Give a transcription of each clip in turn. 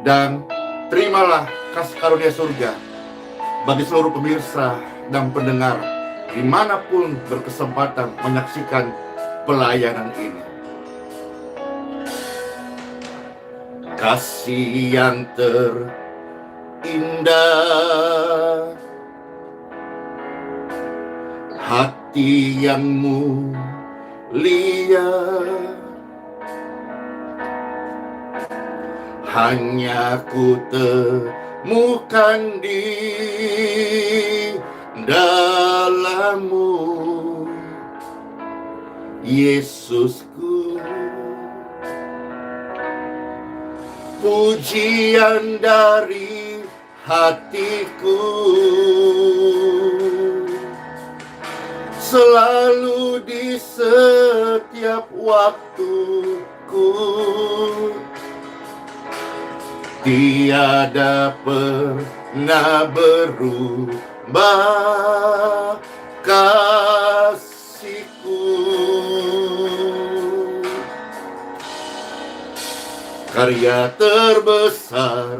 Dan terimalah kasih karunia surga bagi seluruh pemirsa dan pendengar dimanapun berkesempatan menyaksikan pelayanan ini. Kasih yang terindah, hati yang mulia, hanya ku temukan di dalam-Mu, Yesusku. Pujian dari hatiku selalu di setiap waktuku, tiada pernah berubah kasihku. Karya terbesar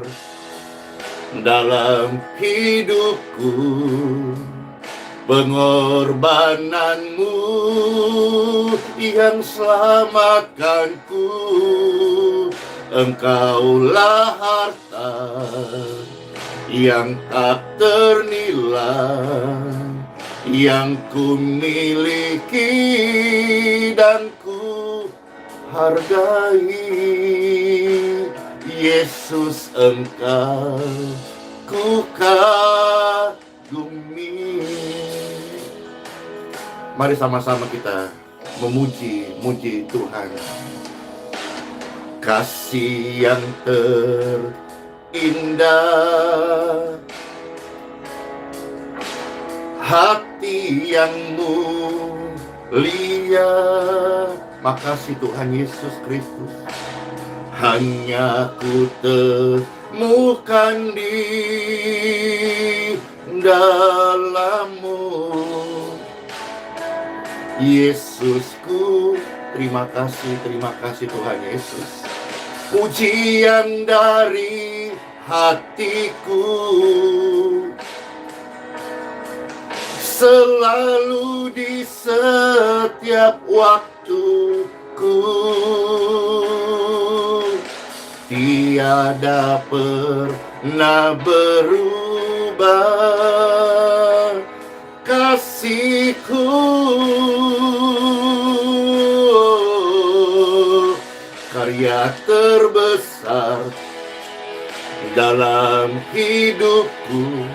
dalam hidupku, pengorbananmu yang selamatkanku. Engkaulah harta yang tak ternilai, yang ku miliki dan ku hargai. Yesus, Engkau ku kagumi. Mari sama-sama kita memuji Tuhan. Kasih yang terindah, hati yang mulia. Makasih Tuhan Yesus Kristus. Hanya ku temukan di dalam-Mu, Yesusku. Terima kasih Tuhan Yesus. Pujian dari hatiku selalu di setiap waktuku, tiada pernah berubah kasihku. Karya terbesar dalam hidupku,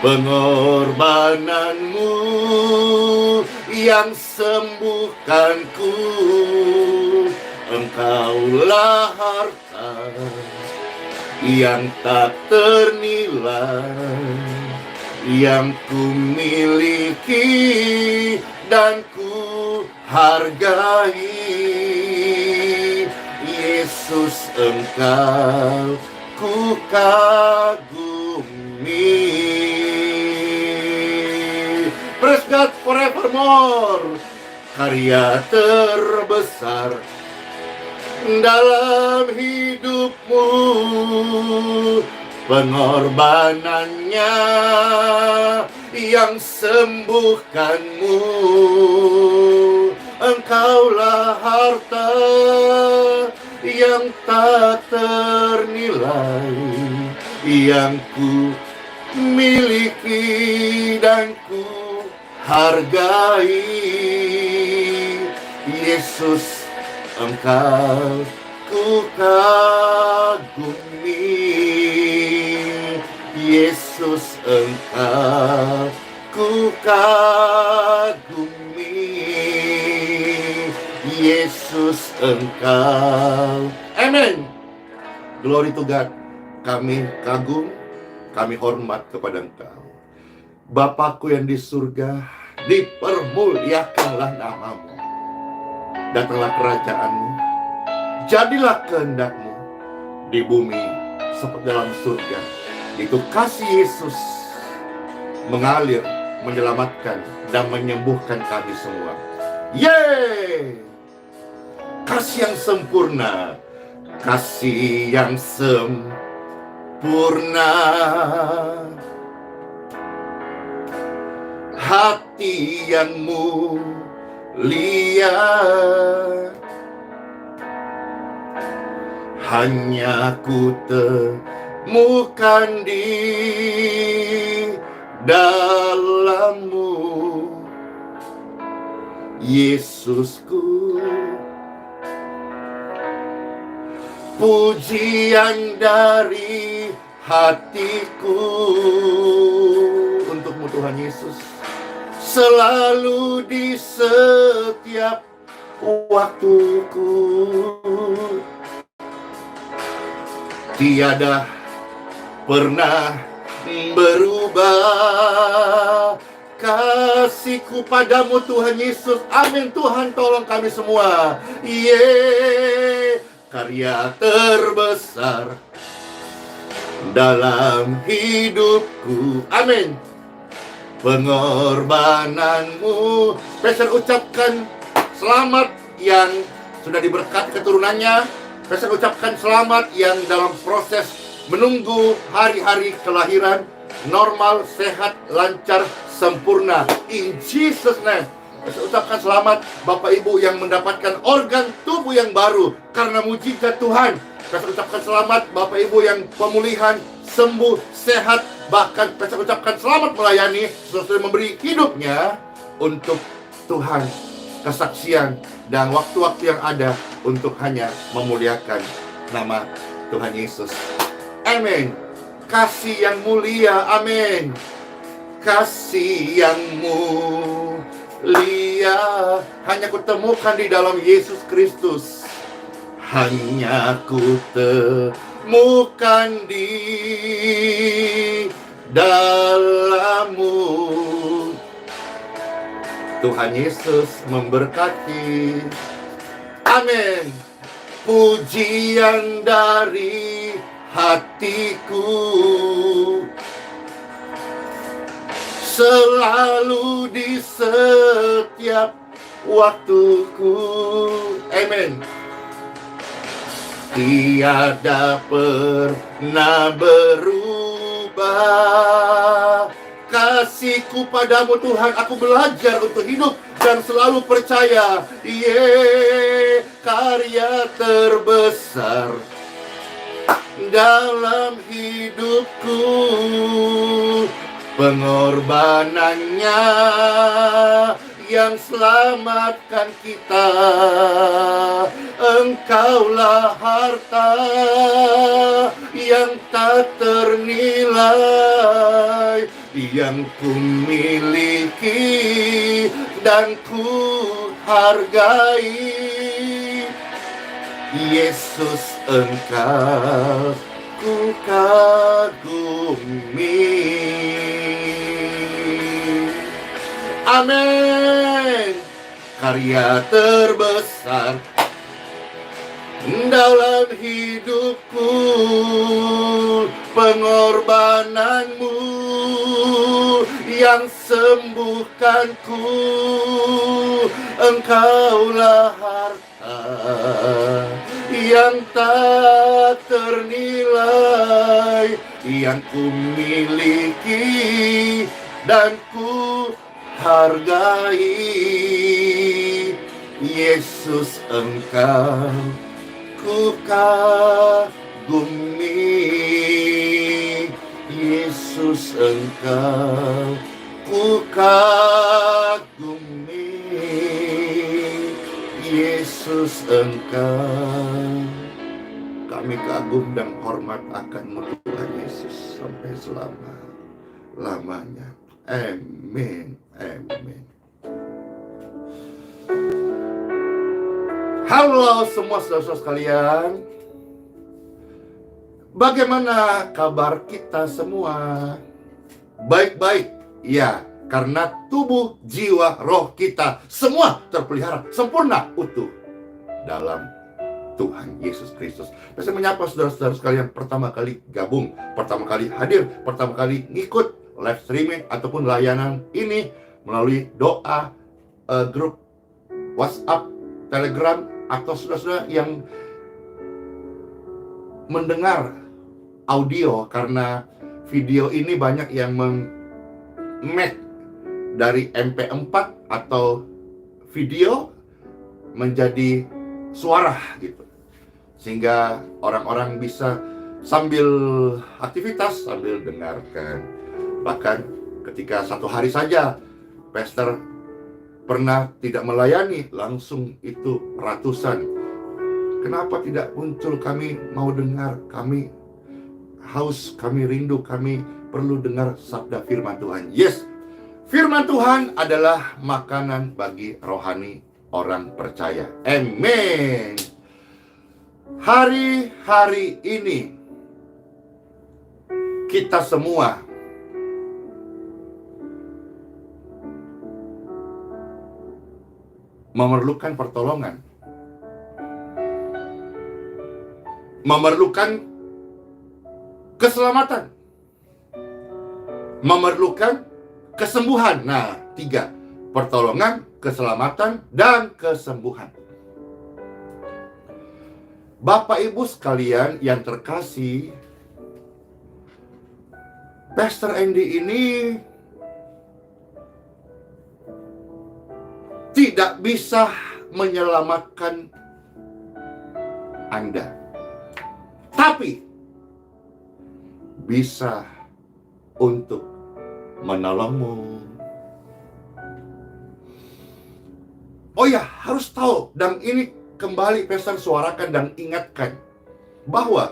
pengorbananmu yang sembuhkanku. Engkaulah harta yang tak ternilai, yang ku miliki dan ku hargai. Yesus, Engkau ku kagumi. Praise God forevermore. Karya terbesar dalam hidupmu, pengorbanannya yang sembuhkanmu. Engkaulah harta yang tak ternilai, yang ku miliki dan ku hargai. Yesus, Engkau ku kagumi. Yesus, Engkau ku kagumi. Yesus, Engkau. Amen. Glory to God. Kami kagum, kami hormat kepada Engkau. Bapakku yang di surga, dipermuliakanlah nama-Mu. Datanglah kerajaan-Mu, jadilah kehendak-Mu di bumi seperti dalam surga. Itu kasih Yesus mengalir, menyelamatkan dan menyembuhkan kami semua. Yeay! Kasih yang sempurna kasih yang sempurna, hati yang mulia, hanya ku temukan di dalam-Mu, Yesusku. Pujian dari hatiku untuk-Mu Tuhan Yesus, selalu di setiap waktuku. Tiada pernah berubah kasih-Ku padamu Tuhan Yesus. Amin. Tuhan, tolong kami semua. Karya terbesar dalam hidupku. Amin. Pengorbanan-Mu. Pastor ucapkan selamat yang sudah diberkati keturunannya. Pastor ucapkan selamat yang dalam proses menunggu hari-hari kelahiran. Normal, sehat, lancar, sempurna. In Jesus' name. Saya ucapkan selamat Bapak Ibu yang mendapatkan organ tubuh yang baru karena mujizat Tuhan. Saya ucapkan selamat Bapak Ibu yang pemulihan, sembuh, sehat. Bahkan saya ucapkan selamat melayani sesuai memberi hidupnya untuk Tuhan, kesaksian dan waktu-waktu yang ada untuk hanya memuliakan nama Tuhan Yesus. Amin. Kasih yang mulia, amin. Kasih yang mulia hanya kutemukan di dalam Yesus Kristus. Hanya kutemukan di dalam-Mu. Tuhan Yesus memberkati. Amin. Pujian dari hatiku, selalu di setiap waktuku. Amin. Tiada pernah berubah kasih-Ku padamu Tuhan. Aku belajar untuk hidup dan selalu percaya. Karya terbesar dalam hidupku, pengorbanannya yang selamatkan kita. Engkaulah harta yang tak ternilai, yang ku miliki dan ku hargai. Yesus, Engkau ku kagumi. Amin. Karya terbesar dalam hidupku, pengorbanan-Mu yang sembuhkanku. Engkaulah harta yang tak ternilai, yang ku miliki dan ku hargai. Yesus, Engkau ku kagumi. Yesus, Engkau ku kagumi. Yesus, Engkau. Kami kagum dan hormat akan-Mu Tuhan Yesus sampai selama-lamanya. Amin. Amin. Halo semua saudara-saudara sekalian. Bagaimana kabar kita semua? Baik-baik. Ya, karena tubuh, jiwa, roh kita semua terpelihara sempurna, utuh dalam Tuhan Yesus Kristus. Saya menyapa saudara-saudara sekalian pertama kali gabung, pertama kali hadir, pertama kali ngikut live streaming ataupun layanan ini melalui doa, grup WhatsApp, Telegram, atau saudara-saudara yang mendengar audio, karena video ini banyak yang mem-match dari MP4 atau video menjadi suara gitu. Sehingga orang-orang bisa sambil aktivitas, sambil dengarkan. Bahkan ketika satu hari saja pastor pernah tidak melayani, langsung itu ratusan. Kenapa tidak muncul? Kami mau dengar, kami haus, kami rindu, kami perlu dengar sabda firman Tuhan. Yes, firman Tuhan adalah makanan bagi rohani orang percaya. Amin. Hari-hari ini kita semua memerlukan pertolongan, memerlukan keselamatan, memerlukan kesembuhan. Nah, 3: pertolongan, keselamatan, dan kesembuhan. Bapak Ibu sekalian yang terkasih, Pastor Andy ini tidak bisa menyelamatkan Anda, tapi bisa untuk menolongmu. Oh ya, harus tahu, dan ini kembali Pastor suarakan dan ingatkan bahwa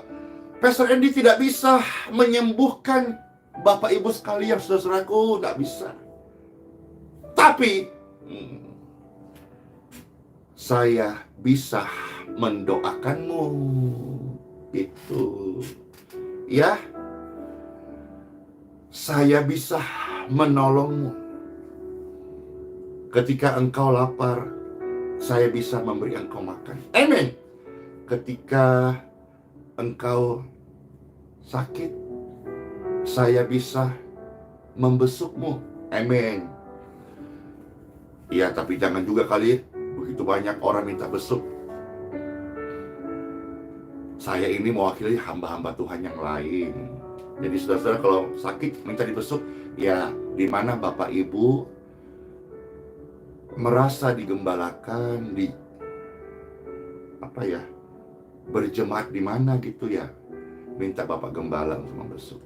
Pastor Andy tidak bisa menyembuhkan Bapak Ibu sekalian, saudaraku, tidak bisa. Tapi saya bisa mendoakanmu. Itu ya, saya bisa menolongmu. Ketika engkau lapar, saya bisa memberi engkau makan. Amin. Ketika engkau sakit, saya bisa membesukmu. Amin. Iya, tapi jangan juga kali begitu banyak orang minta besuk. Saya ini mewakili hamba-hamba Tuhan yang lain. Jadi saudara-saudara kalau sakit minta dibesuk, ya di mana Bapak Ibu merasa digembalakan, berjemaat di mana gitu ya, minta Bapak Gembala untuk membesuk.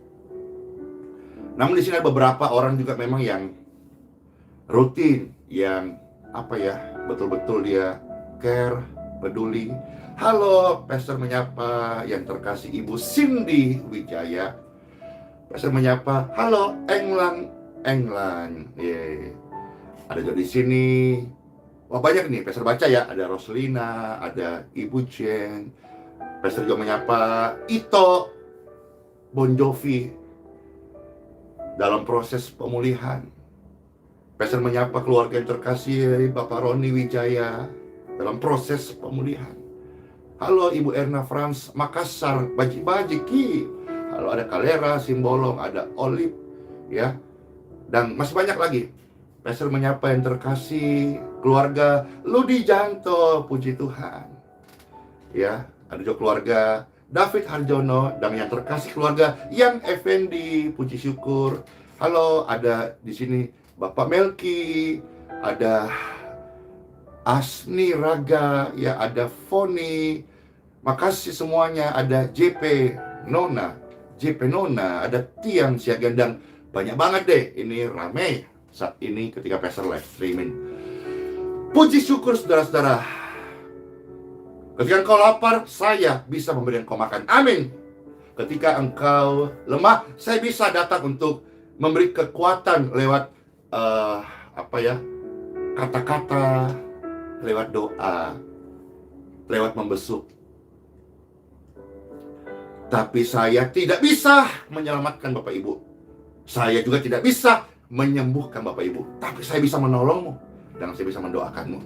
Namun di sini ada beberapa orang juga memang yang rutin, yang betul-betul dia care, peduli. Halo, Pastor menyapa yang terkasih Ibu Cindy Wijaya. Pastor menyapa, halo Englan. Yeah. Ada juga di sini. Wah, banyak nih, Pastor baca ya. Ada Roslina, ada Ibu Jen. Pastor juga menyapa Ito Bon Jovi dalam proses pemulihan. Pastor menyapa keluarga yang terkasih Bapak Roni Wijaya dalam proses pemulihan. Halo Ibu Erna Frans Makassar, Bajiki. Halo, ada Kalera, Simbolong, ada Olive, ya. Dan masih banyak lagi. Pastor menyapa yang terkasih keluarga Ludi Janto, puji Tuhan. Ya, ada juga keluarga David Harjono, dan yang terkasih keluarga Yang Effendi, puji syukur. Halo, ada di sini Bapak Melki, ada Asni Raga, ya, ada Foni. Makasih semuanya. Ada JP Nona, ada Tiang Siagan, dan banyak banget deh. Ini ramai saat ini ketika Pastor live streaming. Puji syukur saudara-saudara. Ketika engkau lapar, saya bisa memberi engkau makan. Amin. Ketika engkau lemah, saya bisa datang untuk memberi kekuatan lewat kata-kata, lewat doa, lewat membesuk. Tapi saya tidak bisa menyelamatkan Bapak Ibu. Saya juga tidak bisa menyembuhkan Bapak Ibu. Tapi saya bisa menolongmu, dan saya bisa mendoakanmu.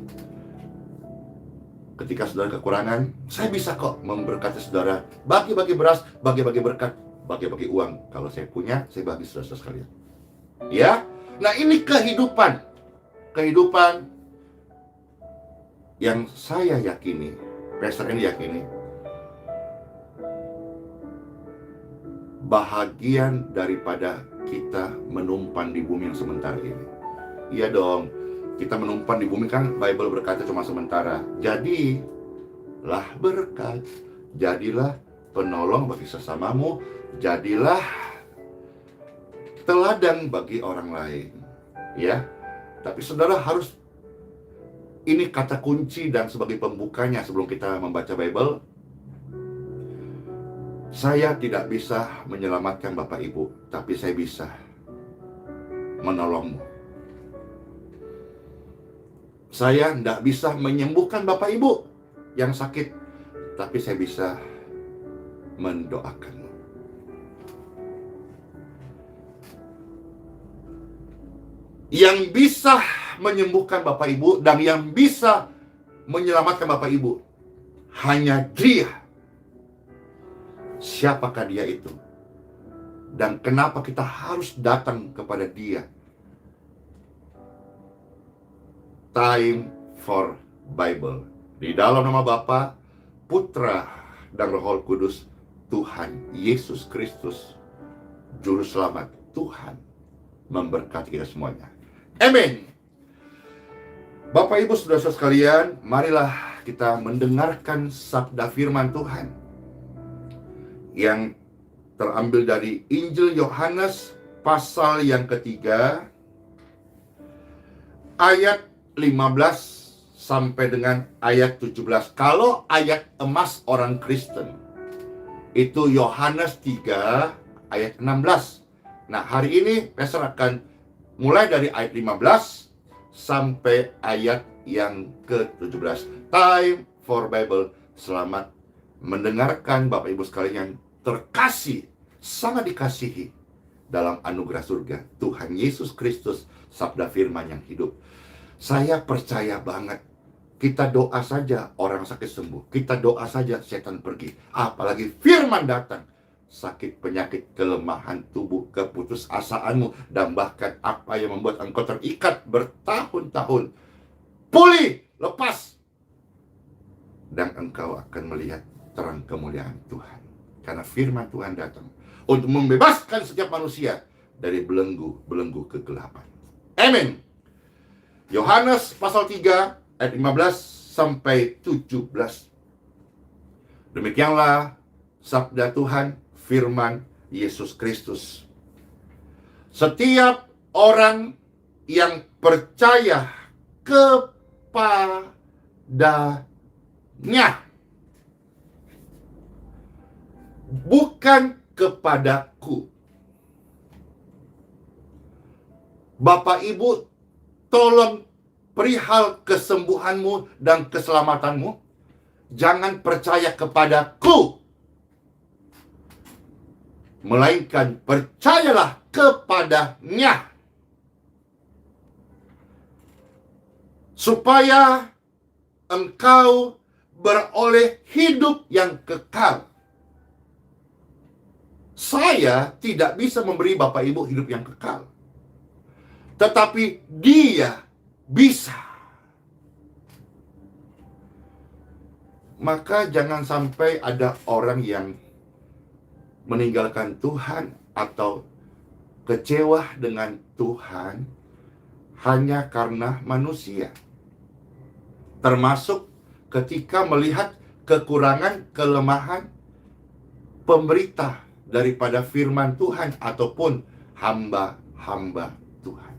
Ketika saudara kekurangan, saya bisa kok memberkati saudara. Bagi-bagi beras, bagi-bagi berkat, bagi-bagi uang. Kalau saya punya, saya bagi saudara sekalian. Ya, nah ini kehidupan yang saya yakini, Pastor ini yakini. bahagian daripada kita menumpan di bumi yang sementara ini. Iya dong, kita menumpan di bumi kan Bible berkata cuma sementara. Jadilah berkat, jadilah penolong bagi sesamamu, jadilah teladan bagi orang lain. Ya, tapi saudara harus, ini kata kunci dan sebagai pembukanya sebelum kita membaca Bible. Saya tidak bisa menyelamatkan Bapak Ibu, tapi saya bisa menolongmu. Saya tidak bisa menyembuhkan Bapak Ibu yang sakit, tapi saya bisa mendoakanmu. Yang bisa menyembuhkan Bapak Ibu dan yang bisa menyelamatkan Bapak Ibu hanya Dia. Siapakah Dia itu? Dan kenapa kita harus datang kepada Dia? Time for Bible. Di dalam nama Bapa, Putra, dan Roh Kudus, Tuhan Yesus Kristus, Juru Selamat, Tuhan memberkati kita semuanya. Amin. Bapak Ibu saudara sekalian, marilah kita mendengarkan sabda firman Tuhan yang terambil dari Injil Yohanes pasal yang ketiga, ayat 15 sampai dengan ayat 17. Kalau ayat emas orang Kristen itu Yohanes 3 ayat 16. Nah, hari ini Pastor akan mulai dari ayat 15 sampai ayat yang ke-17. Time for Bible. Selamat mendengarkan Bapak Ibu sekalian terkasih, sangat dikasihi dalam anugerah surga Tuhan Yesus Kristus, sabda firman yang hidup. Saya percaya banget, kita doa saja orang sakit sembuh, kita doa saja setan pergi, apalagi firman datang. Sakit, penyakit, kelemahan tubuh, keputusasaanmu, dan bahkan apa yang membuat engkau terikat bertahun-tahun pulih, lepas, dan engkau akan melihat terang kemuliaan Tuhan. Karena firman Tuhan datang untuk membebaskan setiap manusia dari belenggu kegelapan. Amin. Yohanes pasal 3 ayat 15 sampai 17. Demikianlah sabda Tuhan, firman Yesus Kristus. Setiap orang yang percaya kepadanya, bukan kepadaku. Bapak Ibu, tolong perihal kesembuhanmu dan keselamatanmu, jangan percaya kepadaku, melainkan percayalah kepadanya, supaya engkau beroleh hidup yang kekal. Saya tidak bisa memberi Bapak Ibu hidup yang kekal, tetapi Dia bisa. Maka jangan sampai ada orang yang meninggalkan Tuhan atau kecewa dengan Tuhan hanya karena manusia. Termasuk ketika melihat kekurangan, kelemahan pemberita daripada firman Tuhan ataupun hamba-hamba Tuhan.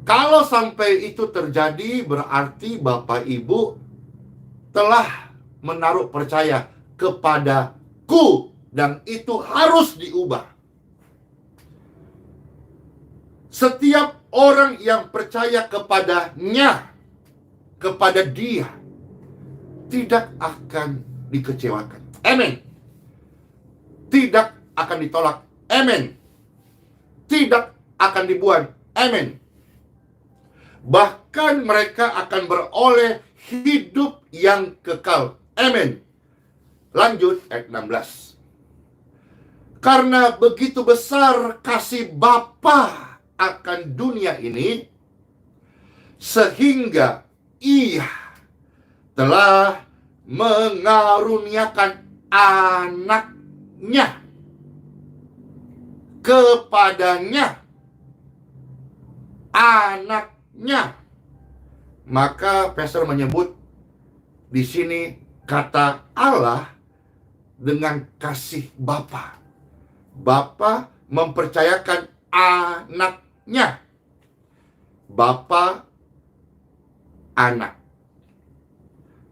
Kalau sampai itu terjadi, berarti Bapak Ibu telah menaruh percaya kepadaku, dan itu harus diubah. Setiap orang yang percaya kepadanya, kepada Dia, tidak akan dikecewakan. Amin. Tidak akan ditolak. Amin. Tidak akan dibuang. Amin. Bahkan mereka akan beroleh hidup yang kekal. Amin. Lanjut ayat 16. Karena begitu besar kasih Bapa akan dunia ini, sehingga Ia telah mengaruniakan anak anaknya, kepadanya, anaknya. Maka pastor menyebut di sini kata Allah dengan kasih Bapa. Bapa mempercayakan anaknya. Bapa, anak.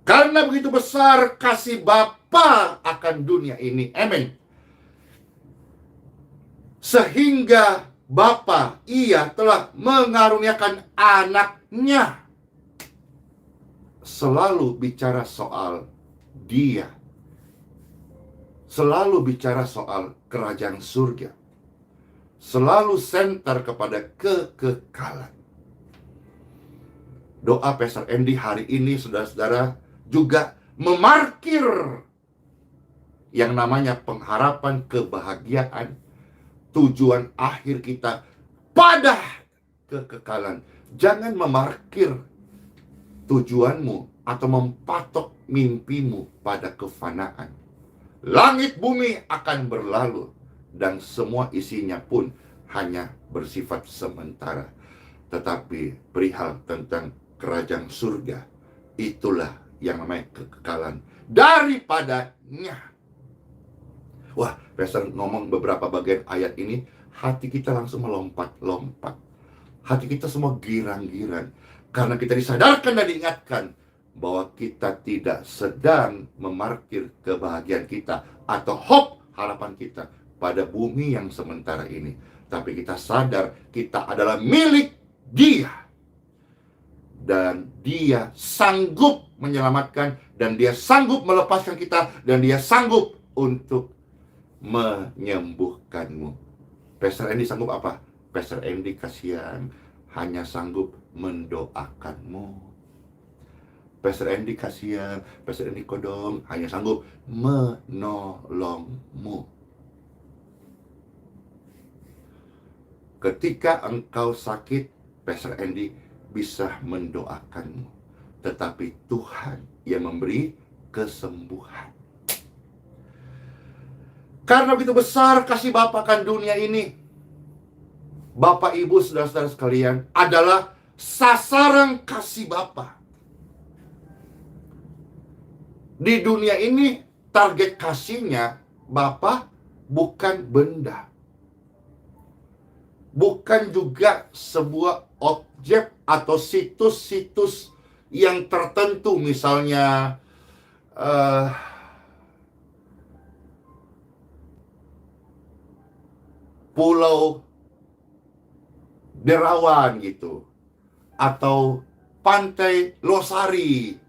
Karena begitu besar kasih Bapa akan dunia ini. Amin. Sehingga Bapa, ia telah mengaruniakan anaknya. Selalu bicara soal dia. Selalu bicara soal kerajaan surga. Selalu senter kepada kekekalan. Doa Pastor Andy hari ini, saudara-saudara, juga memarkir yang namanya pengharapan kebahagiaan, tujuan akhir kita pada kekekalan. Jangan memarkir tujuanmu atau mempatok mimpimu pada kefanaan. Langit bumi akan berlalu dan semua isinya pun hanya bersifat sementara. Tetapi perihal tentang kerajaan surga, itulah yang namanya kekekalan daripadanya. Wah, Pastor ngomong beberapa bagian ayat ini, hati kita langsung melompat-lompat. Hati kita semua girang-girang. Karena kita disadarkan dan diingatkan bahwa kita tidak sedang memarkir kebahagiaan kita atau hope, harapan kita pada bumi yang sementara ini. Tapi kita sadar kita adalah milik Dia. Dan Dia sanggup menyelamatkan, dan Dia sanggup melepaskan kita, dan Dia sanggup untuk menyembuhkanmu. Pastor Andy sanggup apa? Pastor Andy kasihan hanya sanggup mendoakanmu. Pastor Andy kasihan, Pastor Andy kodong hanya sanggup menolongmu. Ketika engkau sakit, Pastor Andy bisa mendoakanmu. Tetapi Tuhan yang memberi kesembuhan. Karena begitu besar kasih Bapa akan dunia ini, Bapak, Ibu, saudara-saudara sekalian, adalah sasaran kasih Bapa. Di dunia ini, target kasihnya Bapa bukan benda. Bukan juga sebuah objek atau situs-situs yang tertentu. Misalnya Pulau Derawan gitu, atau Pantai Losari.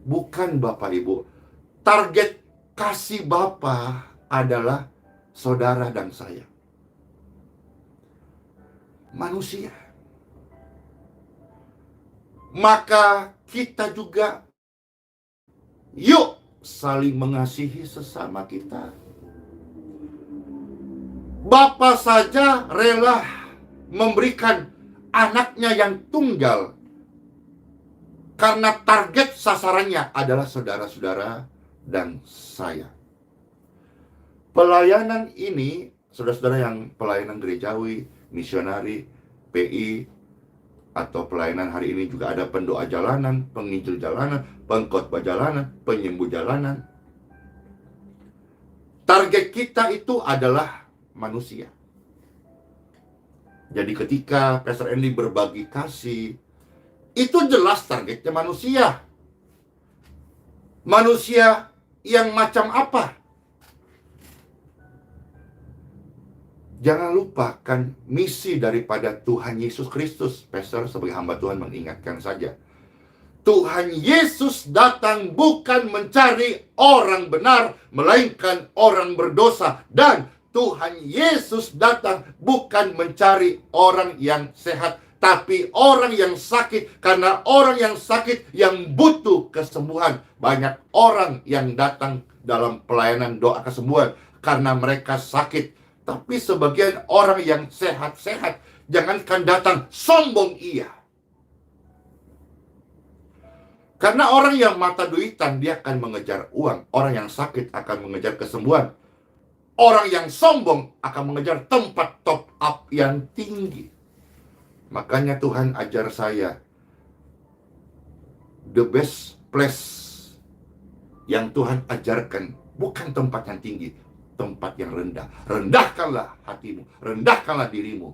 Bukan, Bapak Ibu. Target kasih Bapa adalah saudara dan saya, manusia. Maka kita juga yuk saling mengasihi sesama kita. Bapa saja rela memberikan anaknya yang tunggal karena target sasarannya adalah saudara-saudara dan saya. Pelayanan ini, saudara-saudara yang pelayanan gerejawi, misionari, PI, atau pelayanan hari ini juga ada pendoa jalanan, penginjil jalanan, pengkhotbah jalanan, penyembuh jalanan. Target kita itu adalah manusia. Jadi ketika Pastor Andy berbagi kasih, itu jelas targetnya manusia. Manusia yang macam apa? Jangan lupakan misi daripada Tuhan Yesus Kristus. Pastor sebagai hamba Tuhan mengingatkan saja. Tuhan Yesus datang bukan mencari orang benar, melainkan orang berdosa. Dan Tuhan Yesus datang bukan mencari orang yang sehat, tapi orang yang sakit. Karena orang yang sakit yang butuh kesembuhan. Banyak orang yang datang dalam pelayanan doa kesembuhan karena mereka sakit. Tapi sebagian orang yang sehat-sehat, jangankan datang, sombong ia. Karena orang yang mata duitan, dia akan mengejar uang. Orang yang sakit akan mengejar kesembuhan. Orang yang sombong akan mengejar tempat top up yang tinggi. Makanya Tuhan ajar saya, the best place yang Tuhan ajarkan bukan tempat yang tinggi, tempat yang rendah. Rendahkanlah hatimu, rendahkanlah dirimu.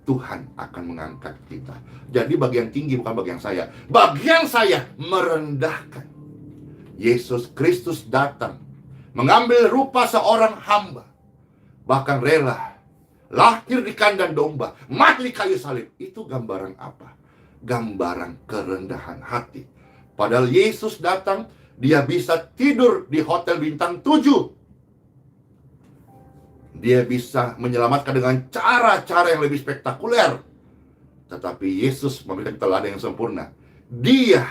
Tuhan akan mengangkat kita. Jadi bagian tinggi bukan bagian saya. Bagian saya merendahkan. Yesus Kristus datang, mengambil rupa seorang hamba, bahkan rela lahir di kandang domba, mati di kayu salib. Itu gambaran apa? Gambaran kerendahan hati. Padahal Yesus datang, dia bisa tidur di hotel bintang 7. Dia bisa menyelamatkan dengan cara-cara yang lebih spektakuler. Tetapi Yesus memberikan teladan yang sempurna. Dia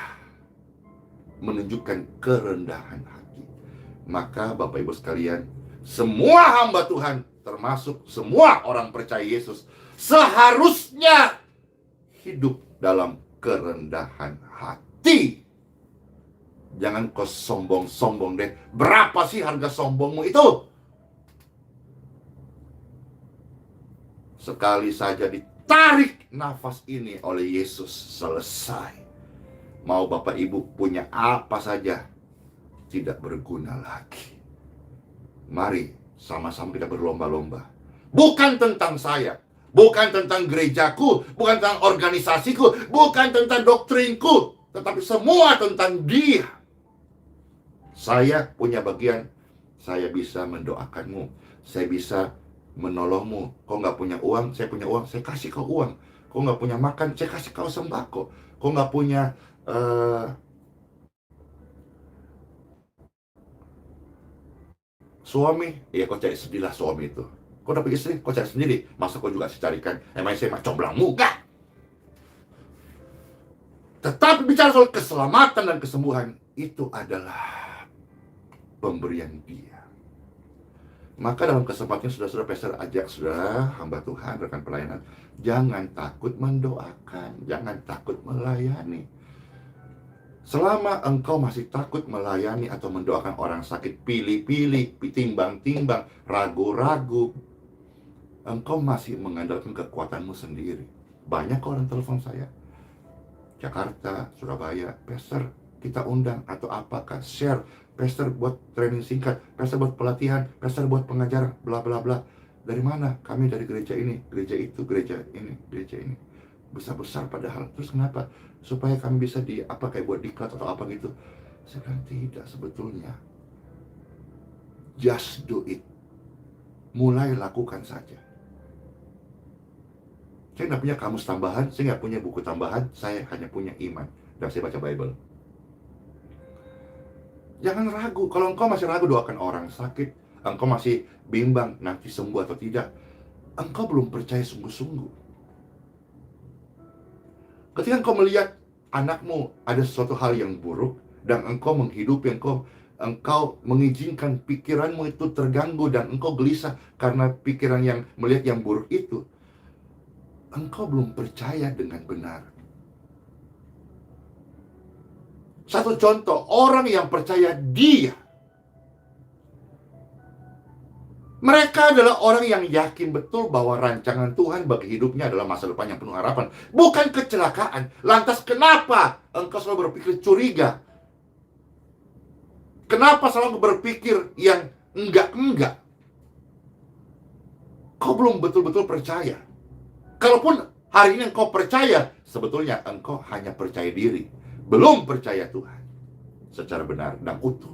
menunjukkan kerendahan hati. Maka Bapak Ibu sekalian, semua hamba Tuhan, termasuk semua orang percaya Yesus, seharusnya hidup dalam kerendahan hati. Jangan kau sombong-sombong deh. Berapa sih harga sombongmu itu? Sekali saja ditarik nafas ini oleh Yesus, selesai. Mau Bapak Ibu punya apa saja, tidak berguna lagi. Mari sama-sama kita berlomba-lomba. Bukan tentang saya, bukan tentang gerejaku, bukan tentang organisasiku, bukan tentang doktrinku, tetapi semua tentang Dia. Saya punya bagian, saya bisa mendoakanmu, saya bisa menolongmu. Kau nggak punya uang, saya punya uang, saya kasih kau uang. Kau nggak punya makan, saya kasih kau sembako. Kau nggak punya suami, ya kau cari sendirilah suami itu. Kau dapat istri, kau cari sendiri. Masa kau juga carikan? Emang saya macam comblang muka. Tetapi bicara soal keselamatan dan kesembuhan, itu adalah pemberian Dia. Maka dalam kesempatan saudara-saudara pastor ajak saudara hamba Tuhan, rekan pelayanan, jangan takut mendoakan, jangan takut melayani. Selama engkau masih takut melayani atau mendoakan orang sakit, pilih-pilih, timbang-timbang, ragu-ragu, engkau masih mengandalkan kekuatanmu sendiri. Banyak orang telepon saya, Jakarta, Surabaya, pastor kita undang atau apakah, share, pastor buat training singkat, pastor buat pelatihan, pastor buat pengajaran, bla bla bla. Dari mana? Kami dari gereja ini, gereja itu, gereja ini, gereja ini. Besar-besar padahal. Terus kenapa? Supaya kami bisa kayak buat diklat atau apa gitu. Saya bilang tidak sebetulnya. Just do it. Mulai lakukan saja. Saya nggak punya kamus tambahan, saya nggak punya buku tambahan, saya hanya punya iman. Dan saya baca Bible. Jangan ragu. Kalau engkau masih ragu doakan orang sakit, engkau masih bimbang nanti sembuh atau tidak, engkau belum percaya sungguh-sungguh. Ketika engkau melihat anakmu ada sesuatu hal yang buruk dan engkau menghidupi, engkau mengizinkan pikiranmu itu terganggu dan engkau gelisah karena pikiran yang melihat yang buruk itu, engkau belum percaya dengan benar. Satu contoh, orang yang percaya Dia, mereka adalah orang yang yakin betul bahwa rancangan Tuhan bagi hidupnya adalah masa depan yang penuh harapan, bukan kecelakaan. Lantas kenapa engkau selalu berpikir curiga? Kenapa selalu berpikir yang enggak-enggak? Kau belum betul-betul percaya. Kalaupun hari ini engkau percaya, sebetulnya engkau hanya percaya diri, belum percaya Tuhan secara benar dan utuh.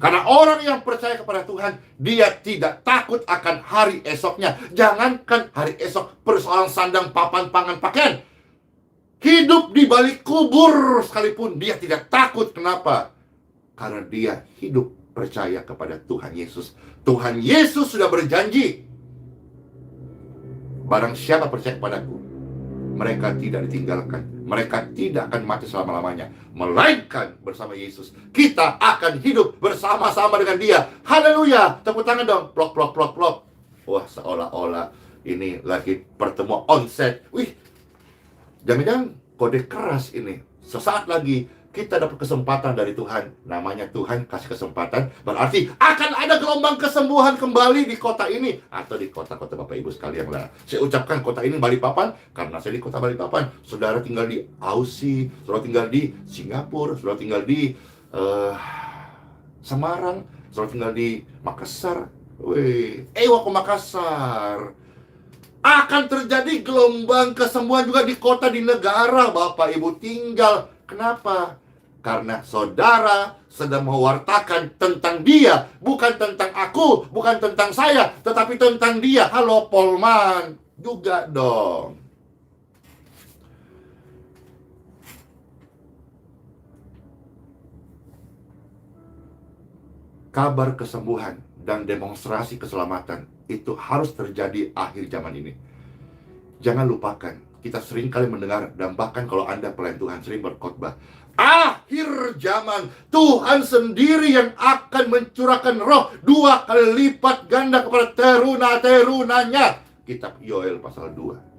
Karena orang yang percaya kepada Tuhan, dia tidak takut akan hari esoknya. Jangankan hari esok, persoalan sandang, papan, pangan, pakaian, hidup di balik kubur sekalipun dia tidak takut. Kenapa? Karena dia hidup percaya kepada Tuhan Yesus. Tuhan Yesus sudah berjanji, barang siapa percaya kepadaku, mereka tidak ditinggalkan, mereka tidak akan mati selama-lamanya, melainkan bersama Yesus kita akan hidup bersama-sama dengan Dia. Haleluya, tepuk tangan dong, plok plok plok plok. Wah, seolah-olah ini lagi pertemuan onset. Wih, jangan-jangan kode keras ini. Sesaat lagi kita dapat kesempatan dari Tuhan. Namanya Tuhan kasih kesempatan, berarti akan ada gelombang kesembuhan kembali di kota ini atau di kota-kota Bapak Ibu sekalian lah. Saya ucapkan kota ini Balikpapan karena saya di kota Balikpapan. Saudara tinggal di Aussie, saudara tinggal di Singapura, saudara tinggal di Semarang, saudara tinggal di Makassar. Ewa ke Makassar. Akan terjadi gelombang kesembuhan juga di kota, di negara Bapak Ibu tinggal. Kenapa? Karena saudara sedang mewartakan tentang dia, bukan tentang aku, bukan tentang saya, tetapi tentang dia. Halo Polman, juga dong. Kabar kesembuhan dan demonstrasi keselamatan itu harus terjadi akhir zaman ini. Jangan lupakan, kita sering kali mendengar, dan bahkan kalau Anda pelayan Tuhan sering berkhotbah, akhir zaman Tuhan sendiri yang akan mencurahkan roh 2 kali lipat ganda kepada teruna-terunanya. Kitab Yoel pasal 2.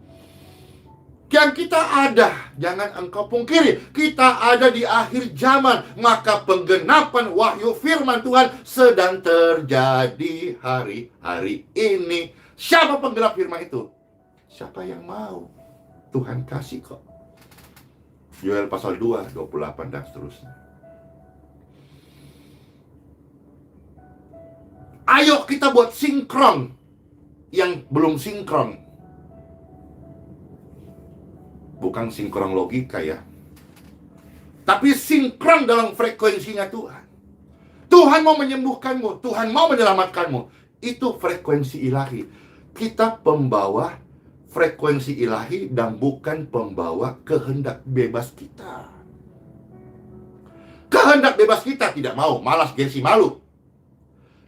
Yang kita ada, jangan engkau pungkiri, kita ada di akhir zaman. Maka penggenapan wahyu firman Tuhan sedang terjadi hari-hari ini. Siapa penggenap firman itu? Siapa yang mau? Tuhan kasih kok. Yoel pasal 2, 28 dan seterusnya. Ayo kita buat sinkron yang belum sinkron. Bukan sinkron logika ya, tapi sinkron dalam frekuensinya Tuhan. Tuhan mau menyembuhkanmu, Tuhan mau menyelamatkanmu. Itu frekuensi ilahi. Kita pembawa frekuensi ilahi dan bukan pembawa kehendak bebas kita. Kehendak bebas kita tidak mau, malas, gengsi, malu.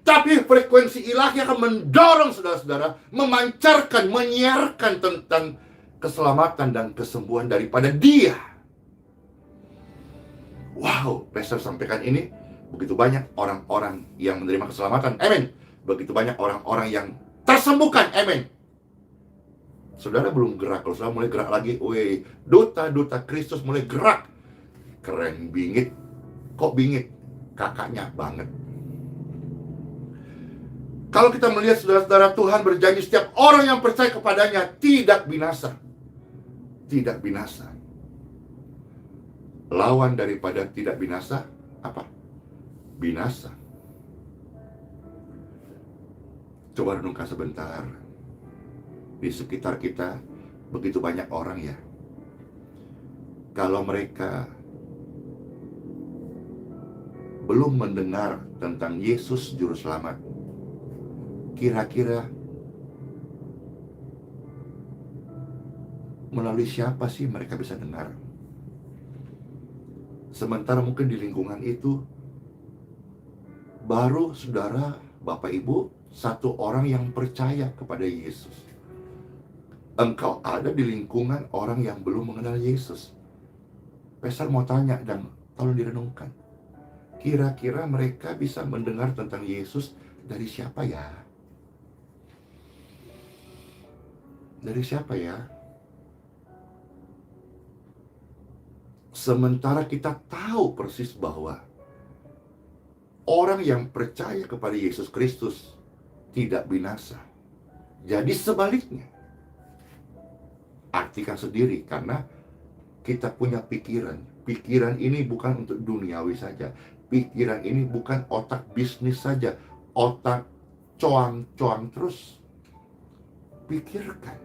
Tapi frekuensi ilahi akan mendorong saudara-saudara memancarkan, menyiarkan tentang keselamatan dan kesembuhan daripada dia. Wow, Pastor sampaikan ini, begitu banyak orang-orang yang menerima keselamatan, amin. Begitu banyak orang-orang yang tersembuhkan, amin. Saudara belum gerak, kalau saudara mulai gerak lagi, duta-duta Kristus mulai gerak. Keren, bingit. Kok bingit? Kakaknya banget. Kalau kita melihat saudara-saudara, Tuhan berjanji setiap orang yang percaya kepadanya tidak binasa. Tidak binasa. Lawan daripada tidak binasa apa? Binasa. Coba renungkan sebentar. Di sekitar kita begitu banyak orang ya. Kalau mereka belum mendengar tentang Yesus Juru Selamat, kira-kira melalui siapa sih mereka bisa dengar? Sementara mungkin di lingkungan itu baru saudara, Bapak Ibu, satu orang yang percaya kepada Yesus. Engkau ada di lingkungan orang yang belum mengenal Yesus. Pastor mau tanya dan tolong direnungkan. Kira-kira mereka bisa mendengar tentang Yesus dari siapa ya? Dari siapa ya? Sementara kita tahu persis bahwa orang yang percaya kepada Yesus Kristus tidak binasa. Jadi sebaliknya. Artikan sendiri, karena kita punya pikiran. Pikiran ini bukan untuk duniawi saja. Pikiran ini bukan otak bisnis saja. Otak coang-coang terus. Pikirkan.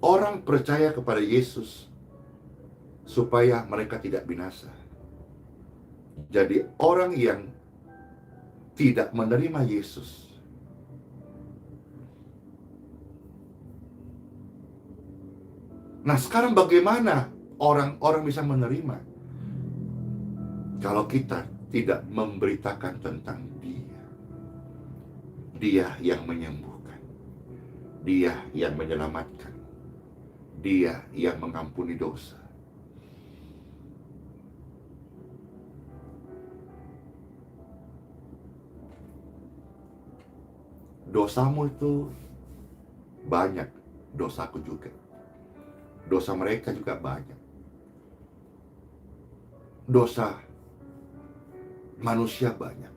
Orang percaya kepada Yesus supaya mereka tidak binasa. Jadi orang yang tidak menerima Yesus, nah sekarang bagaimana orang-orang bisa menerima kalau kita tidak memberitakan tentang Dia? Dia yang menyembuhkan, Dia yang menyelamatkan, Dia yang mengampuni dosa. Dosamu itu banyak, dosaku juga. Dosa mereka juga banyak. Dosa manusia banyak.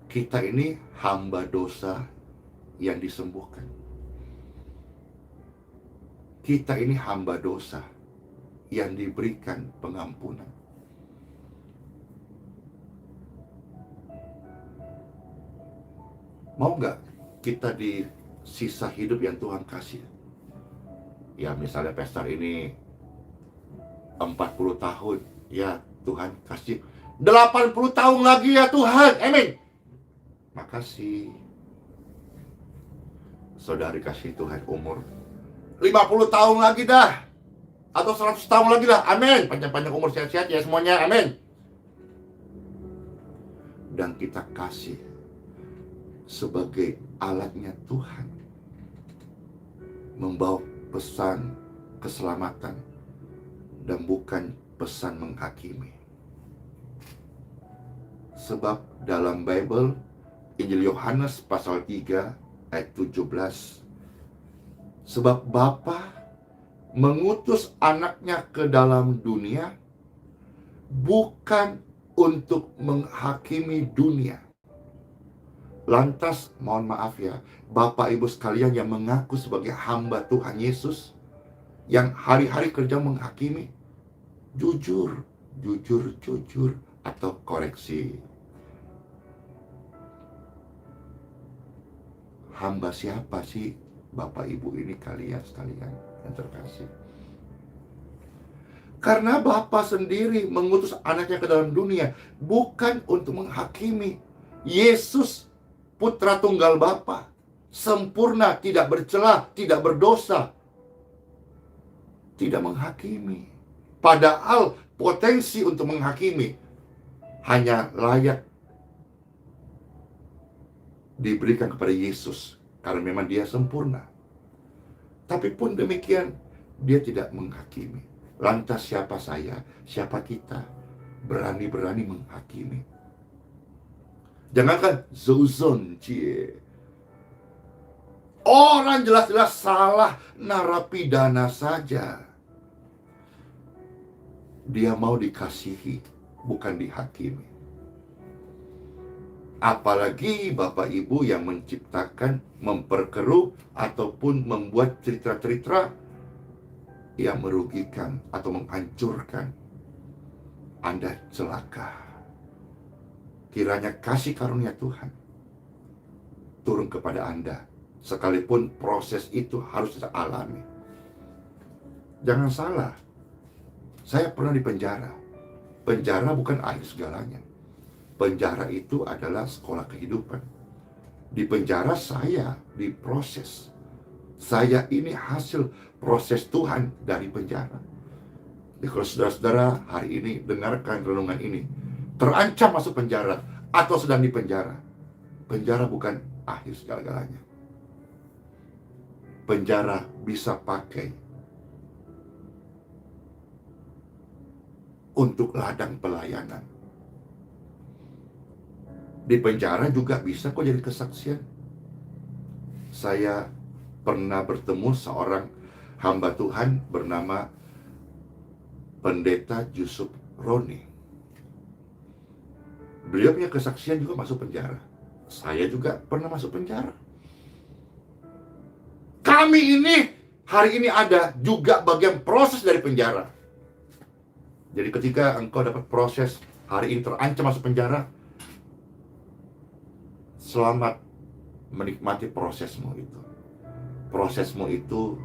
Kita ini hamba dosa yang disembuhkan. Kita ini hamba dosa yang diberikan pengampunan. Mau nggak kita di sisa hidup yang Tuhan kasih? Ya misalnya pastor ini 40 tahun, ya Tuhan kasih 80 tahun lagi ya Tuhan, amin. Makasih. Saudari kasih Tuhan umur 50 tahun lagi dah, atau 100 tahun lagi lah, amin. Panjang-panjang umur, sehat-sehat ya semuanya, amin. Dan kita kasih sebagai alatnya Tuhan, membawa pesan keselamatan dan bukan pesan menghakimi. Sebab dalam Bible, Injil Yohanes pasal 3 ayat 17, sebab Bapa mengutus anaknya ke dalam dunia bukan untuk menghakimi dunia. Lantas, mohon maaf ya, Bapak Ibu sekalian yang mengaku sebagai hamba Tuhan Yesus, yang hari-hari kerja menghakimi, jujur atau koreksi. Hamba siapa sih Bapak Ibu ini kalian sekalian yang terkasih? Karena Bapa sendiri mengutus anaknya ke dalam dunia bukan untuk menghakimi. Yesus Putra Tunggal Bapa, sempurna, tidak bercela, tidak berdosa, tidak menghakimi. Padahal potensi untuk menghakimi hanya layak diberikan kepada Yesus, karena memang dia sempurna. Tapi pun demikian, dia tidak menghakimi. Lantas siapa saya, siapa kita berani-berani menghakimi? Jangankan zuzon, cie. Orang jelas-jelas salah, narapidana saja. Dia mau dikasihi, bukan dihakimi. Apalagi Bapak Ibu yang menciptakan, memperkeruh, ataupun membuat cerita-cerita yang merugikan atau menghancurkan. Anda celaka. Kiranya kasih karunia Tuhan turun kepada Anda, sekalipun proses itu harus kita alami. Jangan salah, saya pernah di penjara. Penjara bukan akhir segalanya. Penjara itu adalah sekolah kehidupan. Di penjara saya diproses. Saya ini hasil proses Tuhan dari penjara. Jadi kalau saudara-saudara hari ini dengarkan renungan ini, terancam masuk penjara atau sedang di penjara, penjara bukan akhir segala-galanya. Penjara bisa pakai untuk ladang pelayanan. Di penjara juga bisa kok jadi kesaksian. Saya pernah bertemu seorang hamba Tuhan bernama Pendeta Yusuf Roni. Beliau punya kesaksian juga masuk penjara. Saya juga pernah masuk penjara. Kami ini hari ini ada juga bagian proses dari penjara. Jadi ketika engkau dapat proses hari ini terancam masuk penjara, selamat menikmati prosesmu itu. Prosesmu itu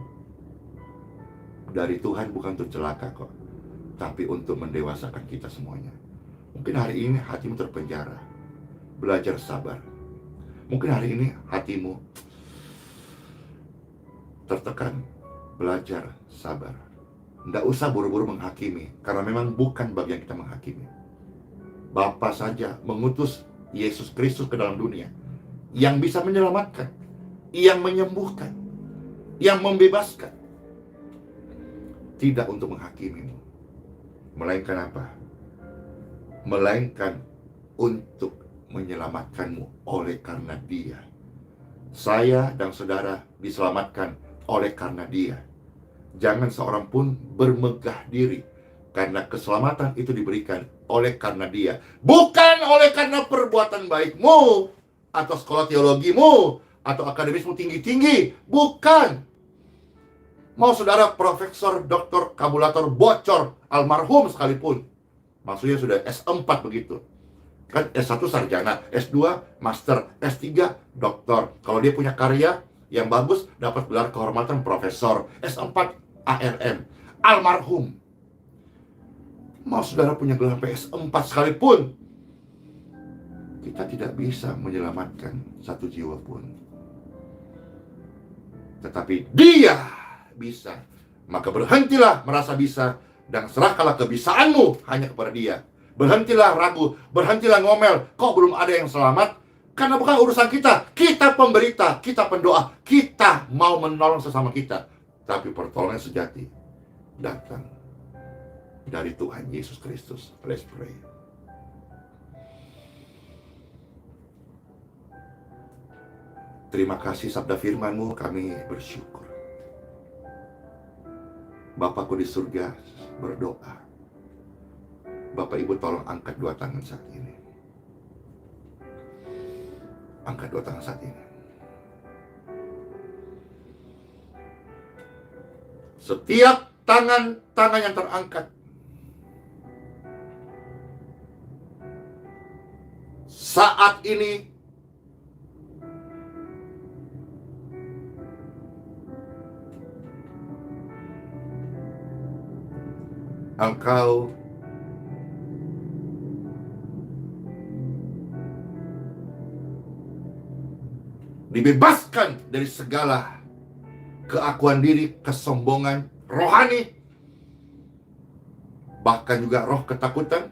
dari Tuhan bukan untuk celaka kok, tapi untuk mendewasakan kita semuanya. Mungkin hari ini hatimu terpenjara, belajar sabar. Mungkin hari ini hatimu tertekan, belajar sabar. Tidak usah buru-buru menghakimi, karena memang bukan bagian kita menghakimi. Bapa saja mengutus Yesus Kristus ke dalam dunia, yang bisa menyelamatkan, yang menyembuhkan, yang membebaskan. Tidak untuk menghakimimu, melainkan apa? Melainkan untuk menyelamatkanmu oleh karena Dia. Saya dan saudara diselamatkan oleh karena Dia. Jangan seorang pun bermegah diri, karena keselamatan itu diberikan oleh karena Dia, bukan oleh karena perbuatan baikmu, atau sekolah teologimu, atau akademismu tinggi-tinggi. Bukan. Mau saudara profesor, doktor, kabulator, bocor, almarhum sekalipun, maksudnya sudah S4 begitu, kan S1 sarjana, S2 master, S3 doktor. Kalau dia punya karya yang bagus, dapat gelar kehormatan profesor. S4 ARM, almarhum. Mau saudara punya gelar PS4 sekalipun, kita tidak bisa menyelamatkan satu jiwa pun. Tetapi Dia bisa. Maka berhentilah merasa bisa, dan serahkanlah kebisaanmu hanya kepada Dia. Berhentilah ragu, berhentilah ngomel, kok belum ada yang selamat? Karena bukan urusan kita. Kita pemberita, kita pendoa, kita mau menolong sesama kita. Tapi pertolongan sejati datang dari Tuhan Yesus Kristus. Let's pray. Terima kasih sabda firman-Mu, kami bersyukur. Bapakku di surga berdoa, Bapak Ibu tolong angkat dua tangan saat ini. Angkat dua tangan saat ini. Setiap tangan yang terangkat, saat ini Engkau dibebaskan dari segala keakuan diri, kesombongan rohani, bahkan juga roh ketakutan,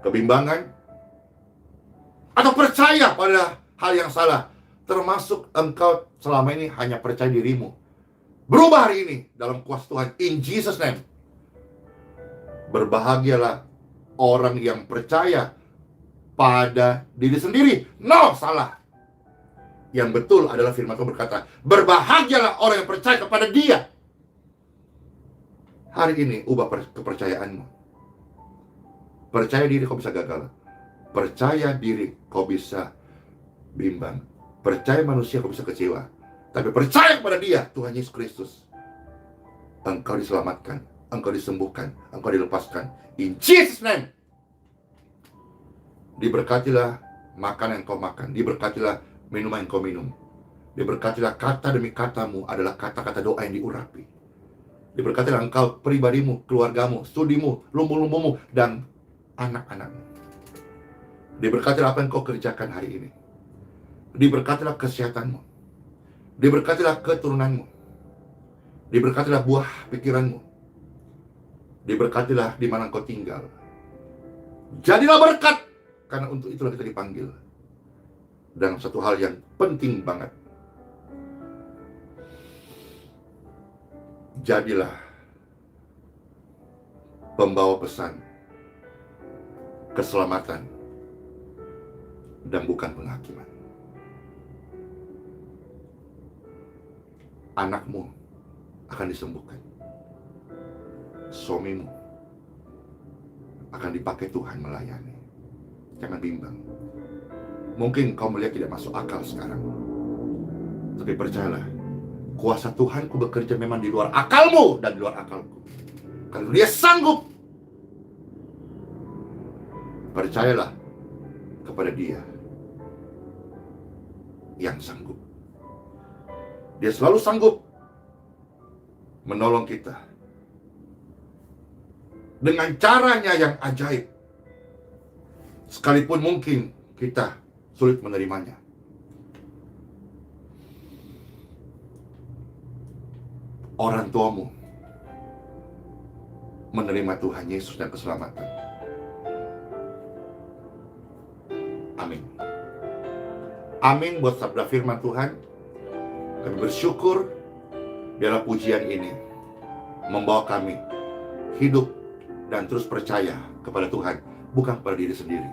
kebimbangan, atau percaya pada hal yang salah, termasuk engkau selama ini hanya percaya dirimu. Berubah hari ini dalam kuasa Tuhan, in Jesus name. Berbahagialah orang yang percaya pada diri sendiri. No, salah. Yang betul adalah firman Tuhan berkata, berbahagialah orang yang percaya kepada Dia. Hari ini ubah kepercayaanmu. Percaya diri kau bisa gagal. Percaya diri kau bisa bimbang. Percaya manusia kau bisa kecewa. Tapi percaya kepada Dia, Tuhan Yesus Kristus. Engkau diselamatkan, engkau disembuhkan, engkau dilepaskan. In Jesus name. Diberkatilah makanan yang kau makan. Diberkatilah minuman yang kau minum. Diberkatilah kata demi katamu adalah kata-kata doa yang diurapi. Diberkatilah engkau, pribadimu, keluargamu, studimu, lumbu-lumbumu, dan anak-anakmu. Diberkatilah apa yang kau kerjakan hari ini. Diberkatilah kesehatanmu. Diberkatilah keturunanmu. Diberkatilah buah pikiranmu. Diberkatilah di mana kau tinggal. Jadilah berkat, karena untuk itulah kita dipanggil. Dan satu hal yang penting banget, jadilah pembawa pesan keselamatan dan bukan penghakiman. Anakmu akan disembuhkan. Suamimu akan dipakai Tuhan melayani. Jangan bimbang. Mungkin kau melihat tidak masuk akal sekarang, tapi percayalah, kuasa Tuhanku bekerja memang di luar akalmu dan di luar akalku. Karena Dia sanggup. Percayalah kepada Dia yang sanggup. Dia selalu sanggup menolong kita dengan caranya yang ajaib, sekalipun mungkin kita sulit menerimanya. Orang tuamu menerima Tuhan Yesus dan keselamatan. Amin. Amin buat sabda firman Tuhan. Kami bersyukur biarlah pujian ini membawa kami hidup dan terus percaya kepada Tuhan bukan pada diri sendiri.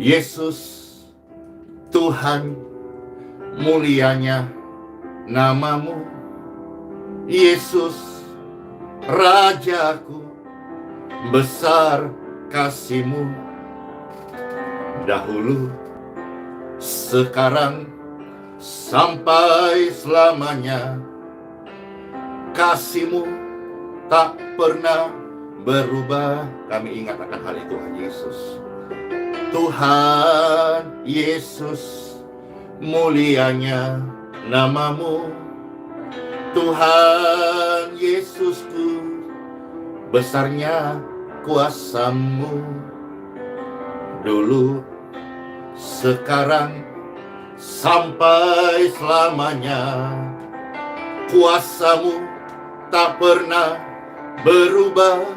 Yesus, Tuhan, mulianya namamu. Yesus, Rajaku, besar kasih-Mu. Dahulu, sekarang, sampai selamanya. Kasih-Mu tak pernah berubah. Kami ingat akan hal itu, Tuhan Yesus. Tuhan Yesus, mulianya namamu. Tuhan Yesusku, besarnya kuasa-Mu. Dulu, sekarang, sampai selamanya. Kuasa-Mu tak pernah berubah.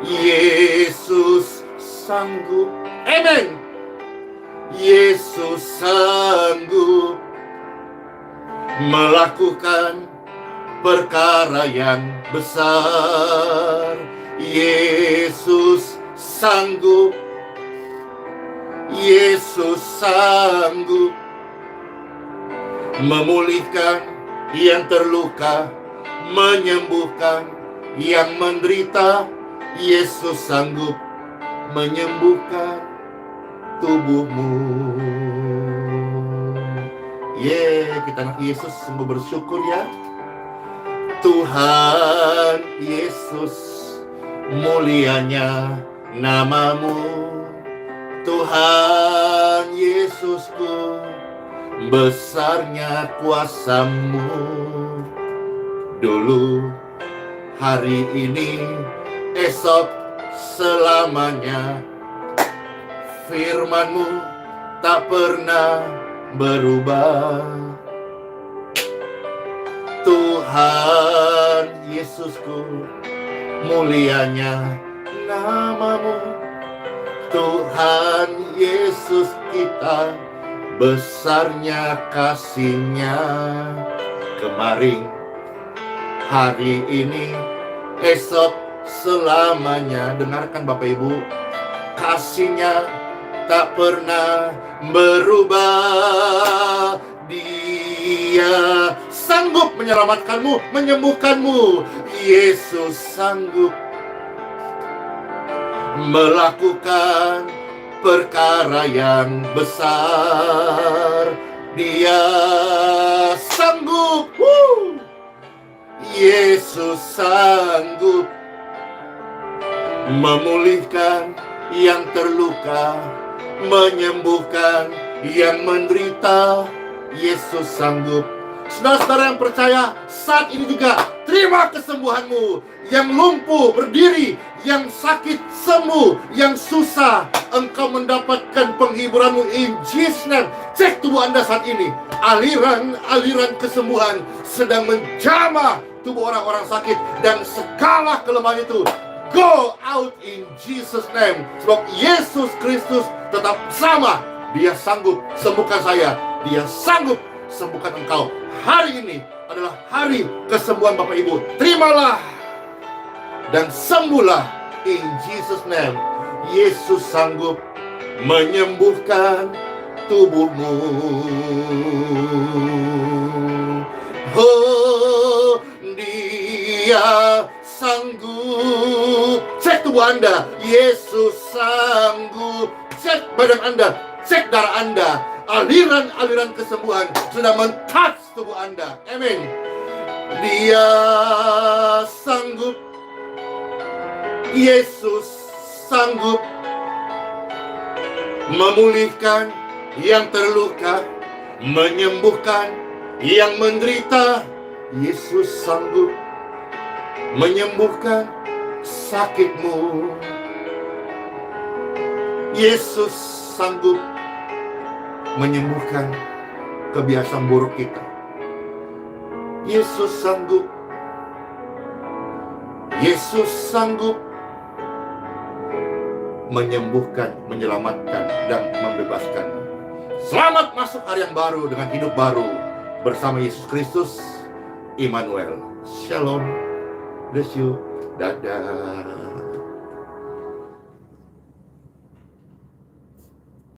Yesus sanggup. Amen. Yesus sanggup melakukan perkara yang besar. Yesus sanggup. Yesus sanggup memulihkan yang terluka, menyembuhkan yang menderita. Yesus sanggup menyembuhkan tubuhmu. Kita anak Yesus sungguh bersyukur ya. Tuhan Yesus, mulianya namamu. Tuhan Yesusku, besarnya kuasa-Mu. Dulu, hari ini, esok, selamanya. Firman-Mu tak pernah berubah. Tuhan Yesusku, mulianya namamu. Tuhan Yesus kita, besarnya kasih-Nya. Kemarin, hari ini, esok, selamanya. Dengarkan Bapak Ibu, kasih-Nya tak pernah berubah. Dia sanggup menyelamatkanmu, menyembuhkanmu. Yesus sanggup melakukan perkara yang besar. Dia sanggup. Yesus sanggup memulihkan yang terluka, menyembuhkan yang menderita. Yesus sanggup. Saudara-saudara yang percaya, saat ini juga terima kesembuhanmu. Yang lumpuh berdiri, yang sakit sembuh, yang susah engkau mendapatkan penghiburanmu in Jesus' name. Cek tubuh Anda saat ini. Aliran-aliran kesembuhan sedang menjamah tubuh orang-orang sakit, dan segala kelemahan itu go out in Jesus' name. Sebab Yesus Kristus tetap sama. Dia sanggup sembuhkan saya. Dia sanggup sembuhkan engkau. Hari ini adalah hari kesembuhan Bapak Ibu. Terimalah dan sembuhlah in Jesus' name. Yesus sanggup menyembuhkan tubuhmu. Oh, Dia sanggup. Cek tubuh Anda. Yesus sanggup. Cek badan Anda. Cek darah Anda. Aliran-aliran kesembuhan sudah men-touch tubuh Anda. Amin. Dia sanggup. Yesus sanggup memulihkan yang terluka, menyembuhkan yang menderita. Yesus sanggup menyembuhkan sakitmu. Yesus sanggup menyembuhkan kebiasaan buruk kita. Yesus sanggup. Yesus sanggup menyembuhkan, menyelamatkan, dan membebaskan. Selamat masuk hari yang baru dengan hidup baru bersama Yesus Kristus, Immanuel. Shalom. Bless you. Dadah.